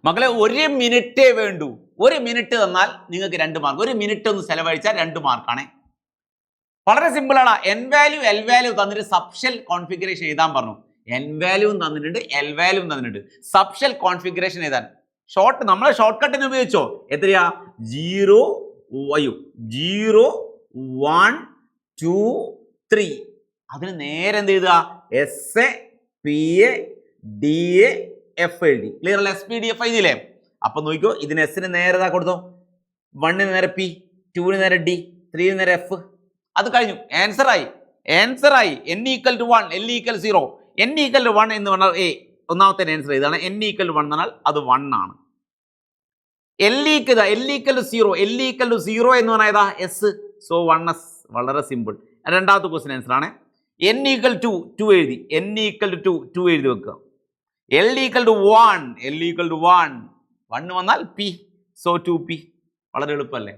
മക്കളെ 1 മിനിറ്റേ വേണ്ടൂ. 1 മിനിറ്റ് തന്നാൽ നിങ്ങൾക്ക് 2 മാർക്ക്. 1 മിനിറ്റ് ഒന്ന് ചെലവഴിച്ചാൽ 2 മാർക്കാണ്. വളരെ സിമ്പിൾ ആണ്. എൻ വാല്യൂ എൽ വാല്യൂ തന്നിട്ട് സബ്ഷെൽ കോൺഫിഗറേഷൻ എഴുതാൻ പറഞ്ഞു. എൻ വാല്യൂവും തന്നിട്ടുണ്ട്, എൽ വാല്യൂവും തന്നിട്ടുണ്ട്. സബ്ഷെൽ കോൺഫിഗറേഷൻ എഴുതാൻ നമ്മളെ ഷോർട്ട് കട്ടിന് ഉപയോഗിച്ചോ. എത്രയാ? 0 0 1 2 3. അതിന് നേരെ എന്ത് എഴുതുക? S A P A D A F എഴുതി. ക്ലിയർ അല്ലേ? എസ് പി ഡി എഫ് എഴുതിയില്ലേ? അപ്പൊ നോക്കിക്കോ, ഇതിന് എസിന് നേരെ കൊടുത്തോ. 1 നേരെ പി, 2 നേരെ ഡി, 3 നേരെ എഫ്. അത് കഴിഞ്ഞു. ആൻസർ ആയി. n equal to 1, l equal 0. n equal to 1 എന്ന് പറഞ്ഞാൽ എ ഒന്നാമത്തെ ആൻസർ ഇതാണ്. n ഈക്വൽ ടു 1 എന്ന് പറഞ്ഞാൽ അത് 1 ആണ്. l equal to 0, l equal to 0 എന്ന് പറഞ്ഞാൽ ഏതാ? എസ്. So 1s. വളരെ സിമ്പിൾ. രണ്ടാമത്തെ ക്വസ്റ്റ്യൻ ആൻസർ ആണ്. n ഈക്വൽ ടു 2 എഴുതി. n ഈക്വൽ ടു 2 എഴുതി വെക്കുക. l ഈക്വൽ ടു 1, 1 വന്നാൽ p. So 2p. വളരെ എളുപ്പമല്ലേ?